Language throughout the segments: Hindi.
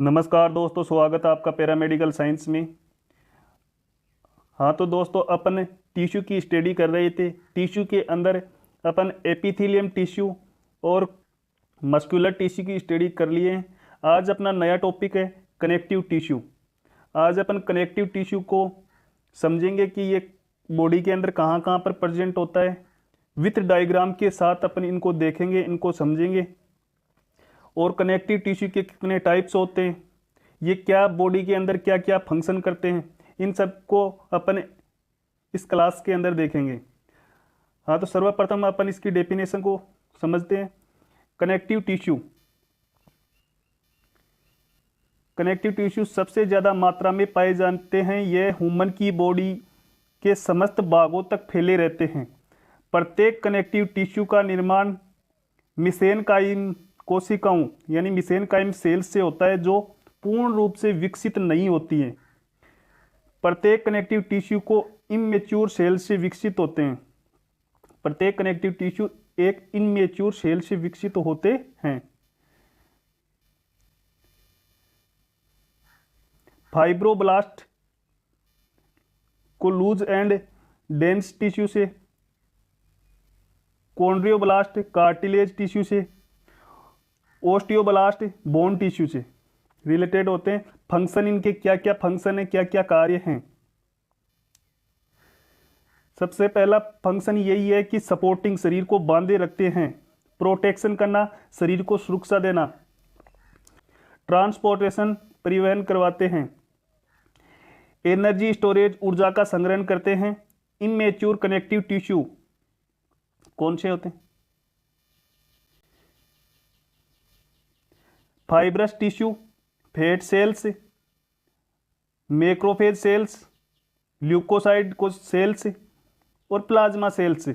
नमस्कार दोस्तों, स्वागत है आपका पैरामेडिकल साइंस में। हाँ तो दोस्तों, अपन टिश्यू की स्टडी कर रहे थे। टिश्यू के अंदर अपन एपिथेलियम टिश्यू और मस्कुलर टिश्यू की स्टडी कर लिए हैं। आज अपना नया टॉपिक है कनेक्टिव टिश्यू। आज अपन कनेक्टिव टिश्यू को समझेंगे कि ये बॉडी के अंदर कहाँ कहाँ पर प्रेजेंट होता है। विथ डायग्राम के साथ अपन इनको देखेंगे, इनको समझेंगे। और कनेक्टिव टिश्यू के कितने टाइप्स होते हैं, ये क्या बॉडी के अंदर क्या क्या फंक्शन करते हैं, इन सब को अपन इस क्लास के अंदर देखेंगे। हाँ तो सर्वप्रथम अपन इसकी डेफिनेशन को समझते हैं। कनेक्टिव टिश्यू सबसे ज़्यादा मात्रा में पाए जाते हैं। ये ह्यूमन की बॉडी के समस्त भागों तक फैले रहते हैं। प्रत्येक कनेक्टिव टिश्यू का निर्माण मिसेनकाइम कोशिकाओं यानी मिसेनकाइम सेल्स से होता है, जो पूर्ण रूप से विकसित नहीं होती हैं। प्रत्येक कनेक्टिव टिश्यू को इमैच्योर सेल से विकसित होते हैं। प्रत्येक कनेक्टिव टिश्यू एक इमैच्योर सेल से विकसित होते हैं। फाइब्रोब्लास्ट को लूज एंड डेंस टिश्यू से, कॉन्ड्रियोब्लास्ट कार्टिलेज टिश्यू से, ओस्टियोब्लास्ट बोन टिश्यू से रिलेटेड होते हैं। फंक्शन इनके क्या क्या फंक्शन है, क्या क्या कार्य हैं। सबसे पहला फंक्शन यही है कि सपोर्टिंग, शरीर को बांधे रखते हैं। प्रोटेक्शन करना, शरीर को सुरक्षा देना। ट्रांसपोर्टेशन, परिवहन करवाते हैं। एनर्जी स्टोरेज, ऊर्जा का संग्रहण करते हैं। इमैच्योर कनेक्टिव टिश्यू कौन से होते हैं? Fibrous tissue, fat cells, macrophage cells, leucocyte को सेल्स और प्लाज्मा सेल्स,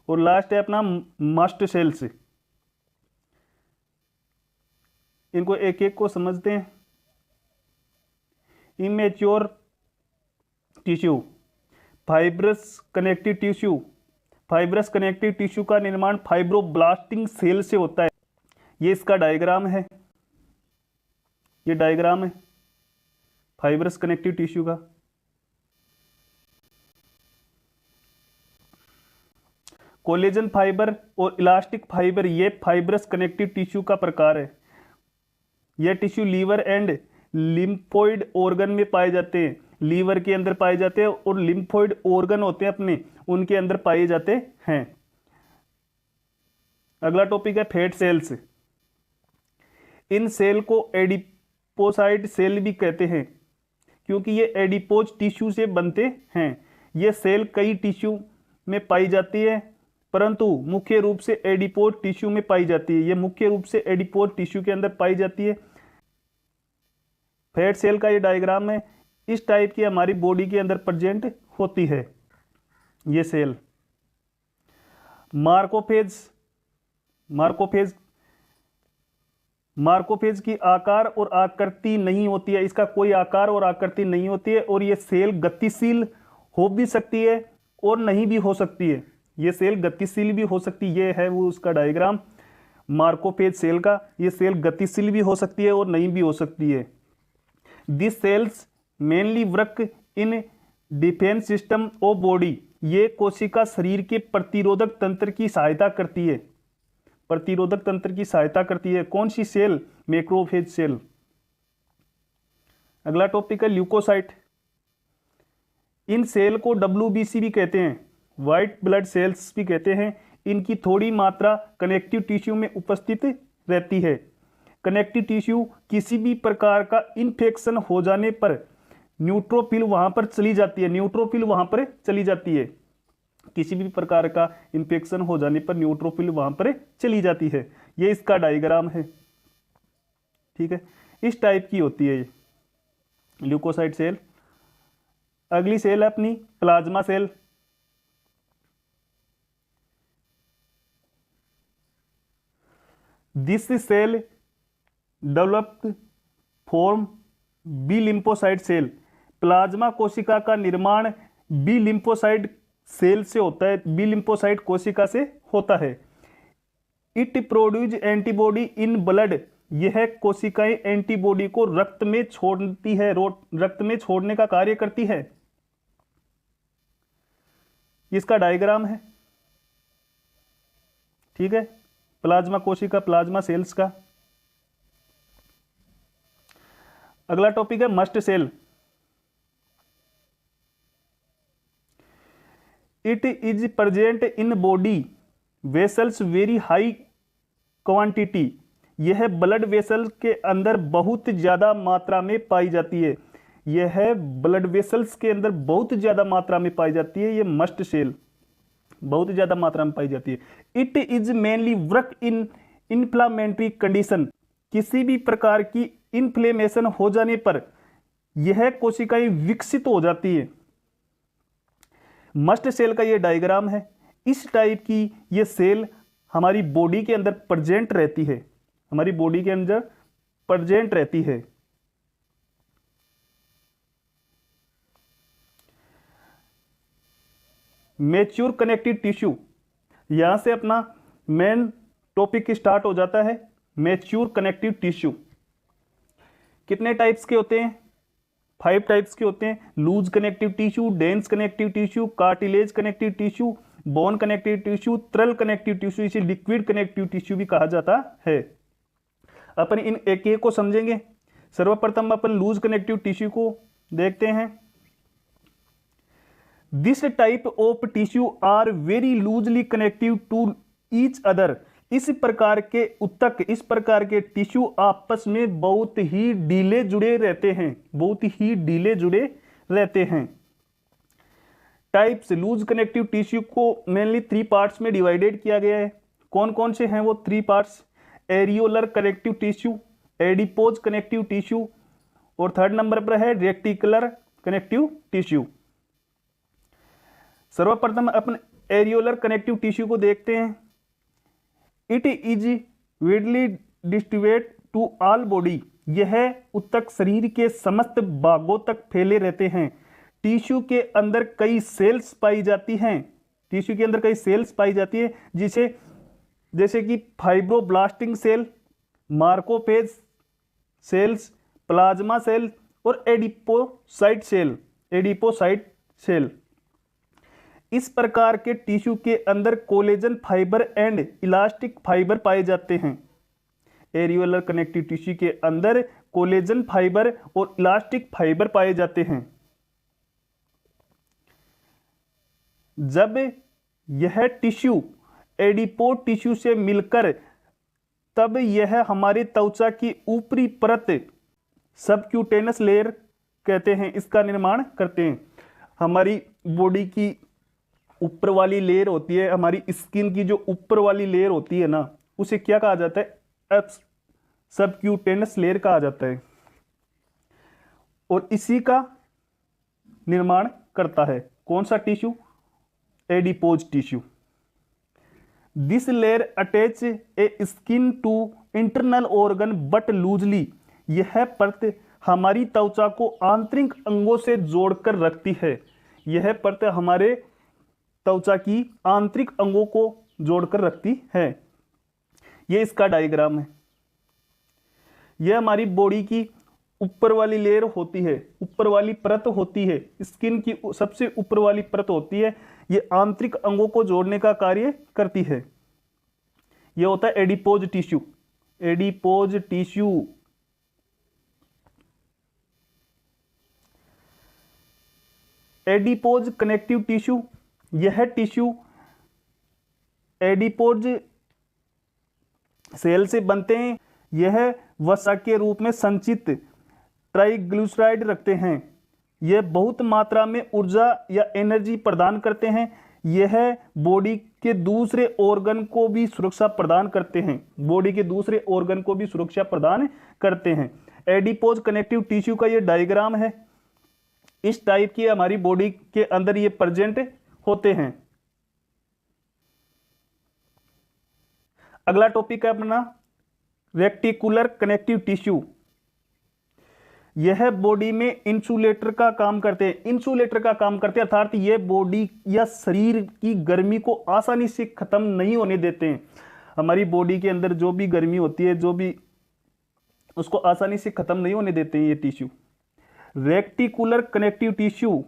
और लास्ट है अपना मस्ट सेल्स। इनको एक एक को समझते हैं। Immature tissue, fibrous connective tissue. Fibrous connective tissue का निर्माण फाइब्रोब्लास्टिंग सेल से होता है। ये इसका डायग्राम है, ये डायग्राम है फाइब्रस कनेक्टिव टिश्यू का। कोलेजन फाइबर और इलास्टिक फाइबर, ये फाइब्रस कनेक्टिव टिश्यू का प्रकार है। यह tissue liver and lymphoid organ में पाए जाते हैं। लीवर के अंदर पाए जाते हैं और लिम्फोइड ऑर्गन होते हैं अपने, उनके अंदर पाए जाते हैं। अगला टॉपिक है फैट सेल्स। इन सेल को एडिपोसाइड सेल भी कहते हैं, क्योंकि ये एडिपोज टिश्यू से बनते हैं। ये सेल कई टिश्यू में पाई जाती है, परंतु मुख्य रूप से एडिपोज टिश्यू में पाई जाती है। ये मुख्य रूप से एडिपोज टिश्यू के अंदर पाई जाती है। फैट सेल का ये डायग्राम है। इस टाइप की हमारी बॉडी के अंदर प्रेजेंट होती है ये सेल। मार्कोफेज की आकार और आकृति नहीं होती है। इसका कोई आकार और आकृति नहीं होती है, और ये सेल गतिशील हो भी सकती है और नहीं भी हो सकती है। ये सेल गतिशील भी हो सकती है, ये है वो उसका डायग्राम मार्कोफेज सेल का। ये सेल गतिशील भी हो सकती है और नहीं भी हो सकती है। This cells mainly work in defence system of body. ये कोशिका शरीर के प्रतिरोधक तंत्र की सहायता करती है। प्रतिरोधक तंत्र की सहायता करती है। कौन सी सेल? Macrophage cell. अगला टॉपिक है ल्यूकोसाइट। इन सेल को WBC भी कहते हैं, व्हाइट ब्लड सेल्स भी कहते हैं। इनकी थोड़ी मात्रा कनेक्टिव टिश्यू में उपस्थित रहती है। कनेक्टिव टिश्यू किसी भी प्रकार का इन्फेक्शन हो जाने पर न्यूट्रोफिल वहां पर चली जाती है। न्यूट्रोफिल वहां पर चली जाती है। किसी भी प्रकार का इन्फेक्शन हो जाने पर न्यूट्रोफिल वहां पर चली जाती है। ये इसका डायग्राम है, ठीक है। इस टाइप की होती है ये ल्यूकोसाइट सेल। अगली सेल है अपनी plasma cell. This cell developed form B lymphocyte cell. Plasma कोशिका का निर्माण बी लिम्फोसाइट सेल से होता है, बी लिम्फोसाइट कोशिका से होता है। It produce antibody in blood. यह कोशिकाएं एंटीबॉडी को रक्त में छोड़ती है, रक्त में छोड़ने का कार्य करती है। इसका डायग्राम है, ठीक है, प्लाज्मा कोशिका, प्लाज्मा सेल्स का। अगला टॉपिक है mast cell. It is present in body vessels very high quantity. यह ब्लड वेसल के अंदर बहुत ज्यादा मात्रा में पाई जाती है। यह ब्लड वेसल्स के अंदर बहुत ज्यादा मात्रा में पाई जाती है। यह मस्ट सेल बहुत ज्यादा मात्रा में पाई जाती है। It is mainly work in inflammatory condition. किसी भी प्रकार की इन्फ्लेमेशन हो जाने पर यह कोशिकाएं विकसित हो जाती है। मस्ट सेल का यह डायग्राम है। इस टाइप की यह सेल हमारी बॉडी के अंदर प्रेजेंट रहती है, हमारी बॉडी के अंदर प्रेजेंट रहती है। मैच्योर कनेक्टिव टिश्यू, यहां से अपना मेन टॉपिक स्टार्ट हो जाता है। मैच्योर कनेक्टिव टिश्यू कितने टाइप्स के होते हैं? 5 टाइप्स के होते हैं। Loose connective tissue, dense connective tissue, cartilage connective tissue, bone connective tissue, तरल कनेक्टिव टिश्यू, इसे लिक्विड कनेक्टिव टिश्यू भी कहा जाता है। अपन इन एक एक को समझेंगे। सर्वप्रथम अपन लूज कनेक्टिव टिश्यू को देखते हैं। This type of tissue are very loosely connective to each other. इस प्रकार के उत्तक, इस प्रकार के टिश्यू आपस में बहुत ही ढीले जुड़े रहते हैं, बहुत ही ढीले जुड़े रहते हैं। टाइप्स लूज कनेक्टिव टिश्यू को मेनली 3 पार्ट्स में डिवाइडेड किया गया है। कौन कौन से हैं वो 3 parts? Areolar connective tissue, adipose connective tissue और 3rd नंबर पर है रेक्टिकुलर कनेक्टिव टिश्यू। सर्वप्रथम अपन एरियोलर कनेक्टिव टिश्यू को देखते हैं। It is widely distributed to all body. यह उत्तक शरीर के समस्त भागों तक फैले रहते हैं। टिश्यू के अंदर कई सेल्स पाई जाती हैं। टिश्यू के अंदर कई सेल्स पाई जाती है, जैसे कि फाइब्रोब्लास्टिंग सेल, मार्कोफेज सेल्स, प्लाज्मा सेल और एडिपोसाइट सेल, एडिपोसाइट सेल। इस प्रकार के टिश्यू के अंदर collagen fibre and elastic fibre पाए जाते हैं। एरियोलर कनेक्टिव टिश्यू के अंदर कोलेजन फाइबर और इलास्टिक फाइबर पाए जाते हैं। जब यह टिश्यू एडिपोज टिश्यू से मिलकर तब यह हमारी त्वचा की ऊपरी परत सबक्यूटेनस लेयर कहते हैं, इसका निर्माण करते हैं। हमारी बॉडी की ऊपर वाली लेयर होती है, हमारी स्किन की जो ऊपर वाली लेयर होती है ना, उसे क्या कहा जाता है? सबक्यूटेनस लेयर कहा जाता है। और इसी का निर्माण करता है कौन सा tissue? Adipose tissue. This layer attach a skin to internal organ but loosely. यह परत हमारी त्वचा को आंतरिक अंगों से जोड़कर रखती है। यह परत हमारे त्वचा की आंतरिक अंगों को जोड़कर रखती है। यह इसका डायग्राम है। यह हमारी बॉडी की ऊपर वाली लेयर होती है, ऊपर वाली परत होती है, स्किन की सबसे ऊपर वाली परत होती है। यह आंतरिक अंगों को जोड़ने का कार्य करती है। यह होता है adipose tissue. Adipose tissue adipose connective tissue, यह टिश्यू एडिपोज सेल से बनते हैं। यह वसा के रूप में संचित ट्राइग्लिसराइड रखते हैं। यह बहुत मात्रा में ऊर्जा या एनर्जी प्रदान करते हैं। यह बॉडी के दूसरे ऑर्गन को भी सुरक्षा प्रदान करते हैं। बॉडी के दूसरे ऑर्गन को भी सुरक्षा प्रदान करते हैं। एडिपोज कनेक्टिव टिश्यू का यह डायग्राम है। इस टाइप की हमारी बॉडी के अंदर ये प्रेजेंट होते हैं। अगला टॉपिक है अपना रेक्टिकुलर कनेक्टिव टिश्यू। यह बॉडी में इंसुलेटर का काम करते हैं। इंसुलेटर का काम करते हैं अर्थात यह बॉडी या शरीर की गर्मी को आसानी से खत्म नहीं होने देते हैं। हमारी बॉडी के अंदर जो भी गर्मी होती है, जो भी उसको आसानी से खत्म नहीं होने देते हैं ये tissue. Reticular connective tissue,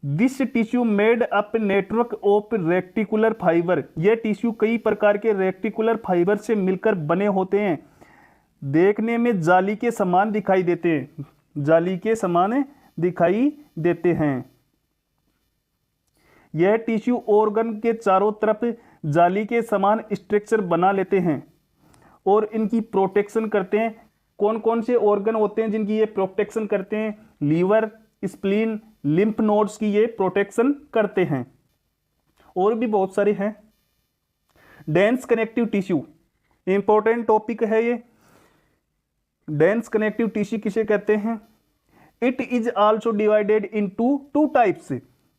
this tissue made up network of reticular fibre, ये टिश्यू कई प्रकार के रेक्टिकुलर फाइबर से मिलकर बने होते हैं, देखने में जाली के समान दिखाई देते हैं, जाली के समान दिखाई देते हैं। यह टिश्यू ऑर्गन के चारों तरफ जाली के समान स्ट्रक्चर बना लेते हैं और इनकी प्रोटेक्शन करते हैं। कौन कौन से ऑर्गन होते हैं जिनकी ये प्रोटेक्शन करते हैं? लीवर, स्प्लीन, लिम्फ नोड्स की ये प्रोटेक्शन करते हैं, और भी बहुत सारे हैं। Dense connective tissue, important topic है ये। डेंस कनेक्टिव टिश्यू किसे कहते हैं? It is also divided into two types,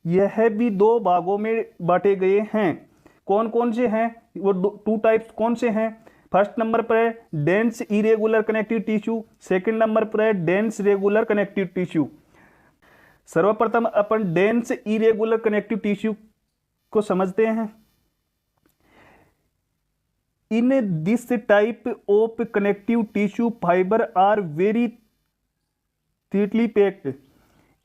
यह भी दो भागों में बांटे गए हैं। कौन कौन से हैं वो टू टाइप्स? कौन से हैं? फर्स्ट नंबर पर है dense irregular connective tissue, second number पर है डेंस रेगुलर कनेक्टिव टिश्यू। सर्वप्रथम अपन डेंस इरेगुलर कनेक्टिव टिश्यू को समझते हैं। In this type of connective tissue fibre are very thickly packed,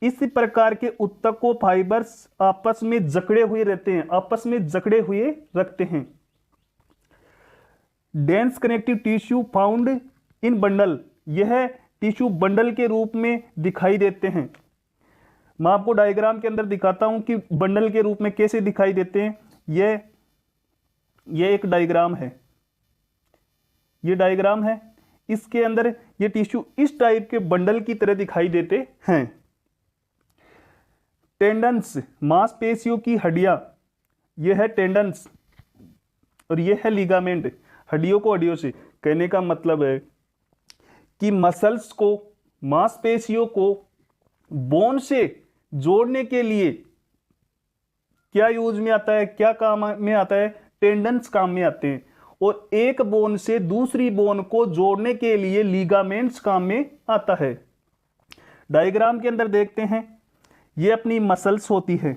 इस प्रकार के उत्तकों फाइबर्स आपस में जकड़े हुए रहते हैं, आपस में जकड़े हुए रखते हैं। Dense connective tissue found in bundle, यह टिश्यू बंडल के रूप में दिखाई देते हैं। मैं आपको डायग्राम के अंदर दिखाता हूं कि बंडल के रूप में कैसे दिखाई देते हैं। यह एक डायग्राम है, ये डायग्राम है, इसके अंदर ये टिश्यू इस टाइप के बंडल की तरह दिखाई देते हैं। टेंडन्स, मांसपेशियों की हड्डियां, यह है टेंडन्स और यह है लिगामेंट। हड्डियों को हड्डियों से कहने का मतलब है कि मसल्स को, मांसपेशियों को बोन से जोड़ने के लिए क्या यूज में आता है, क्या काम में आता है? टेंडन्स काम में आते हैं। और एक बोन से दूसरी बोन को जोड़ने के लिए लिगामेंट्स काम में आता है। डायग्राम के अंदर देखते हैं, ये अपनी मसल्स होती है,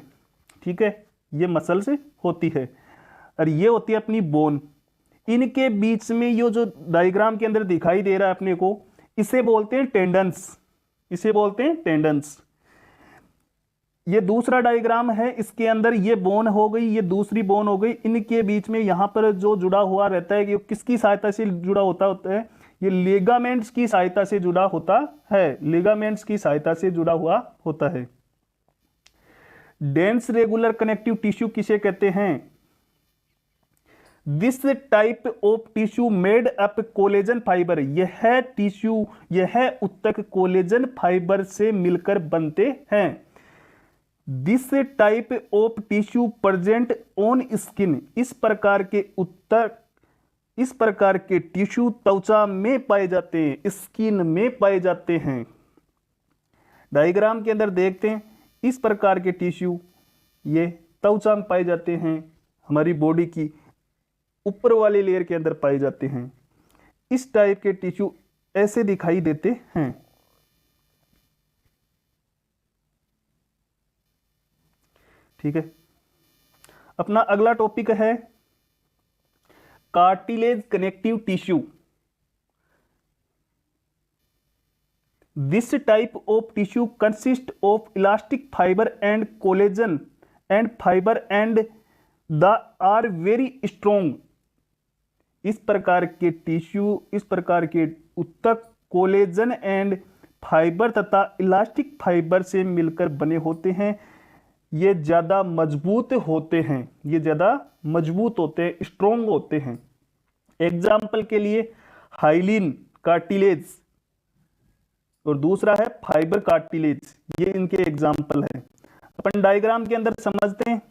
ठीक है, ये मसल्स होती है और ये होती है अपनी बोन। इनके बीच में ये जो डायग्राम के अंदर दिखाई दे रहा है अपने को, इसे बोलते हैं टेंडन्स, इसे बोलते हैं टेंडन्स। ये दूसरा डायग्राम है, इसके अंदर ये बोन हो गई, ये दूसरी बोन हो गई, इनके बीच में यहां पर जो जुड़ा हुआ रहता है, ये किसकी सहायता से जुड़ा होता है? ये लिगामेंट्स की सहायता से जुड़ा होता है, लिगामेंट्स की सहायता से जुड़ा हुआ होता है। डेंस रेगुलर कनेक्टिव टिश्यू किसे कहते हैं? This type of tissue made up collagen fibre, यह टिश्यू, यह उत्तक कोलेजन फाइबर से मिलकर बनते हैं। This type of tissue present on skin, इस प्रकार के उत्तक, इस प्रकार के टिश्यू त्वचा में पाए जाते हैं, स्किन में पाए जाते हैं। डायग्राम के अंदर देखते हैं, इस प्रकार के टिश्यू ये त्वचा में पाए जाते हैं, हमारी बॉडी की ऊपर वाले लेयर के अंदर पाए जाते हैं। इस टाइप के टिश्यू ऐसे दिखाई देते हैं। ठीक है, अपना अगला टॉपिक है cartilage connective tissue. This type of tissue consist of elastic fibre and collagen and fibre and the are very strong. इस प्रकार के टिश्यू, इस प्रकार के उत्तक कोलेजन एंड फाइबर तथा इलास्टिक फाइबर से मिलकर बने होते हैं। ये ज़्यादा मजबूत होते हैं, ये ज़्यादा मजबूत होते हैं, स्ट्रोंग होते हैं। एग्जाम्पल के लिए हाइलिन कार्टिलेज और दूसरा है फाइबर कार्टिलेज, ये इनके एग्जाम्पल है। अपन डायग्राम के अंदर समझते हैं।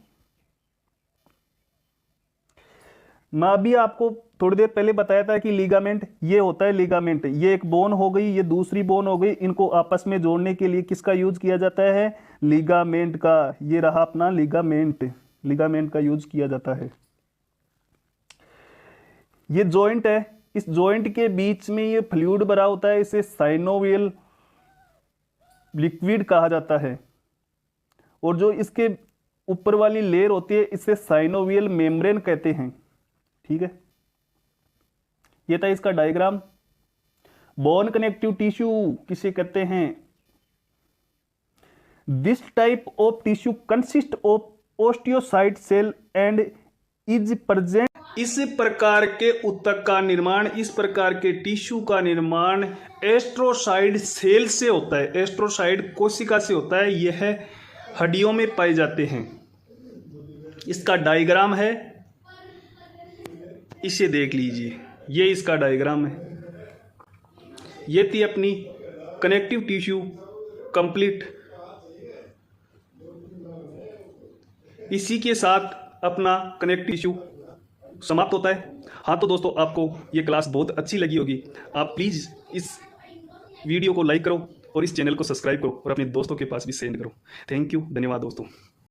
मैं अभी आपको थोड़ी देर पहले बताया था कि लिगामेंट ये होता है, लिगामेंट ये एक बोन हो गई, ये दूसरी बोन हो गई, इनको आपस में जोड़ने के लिए किसका यूज किया जाता है? लिगामेंट का। ये रहा अपना लिगामेंट, लिगामेंट का यूज किया जाता है। ये जॉइंट है, इस जॉइंट के बीच में ये फ्लूइड भरा होता है, इसे साइनोवियल लिक्विड कहा जाता है। और जो इसके ऊपर वाली लेयर होती है इसे साइनोवियल मेम्ब्रेन कहते हैं। ठीक है, ये था इसका डायग्राम। बोन कनेक्टिव टिश्यू किसे कहते हैं? This type of tissue consist of osteocyte cell and is present. इस प्रकार के ऊतक का निर्माण, इस प्रकार के टिश्यू का निर्माण एस्ट्रोसाइड सेल से होता है, एस्ट्रोसाइड कोशिका से होता है। यह हड्डियों में पाए जाते हैं। इसका डायग्राम है, इसे देख लीजिए, ये इसका डायग्राम है। ये थी अपनी कनेक्टिव टिश्यू कंप्लीट। इसी के साथ अपना कनेक्टिव टिश्यू समाप्त होता है। हाँ तो दोस्तों, आपको ये क्लास बहुत अच्छी लगी होगी। आप प्लीज़ इस वीडियो को लाइक करो और इस चैनल को सब्सक्राइब करो और अपने दोस्तों के पास भी सेंड करो। थैंक यू, धन्यवाद दोस्तों।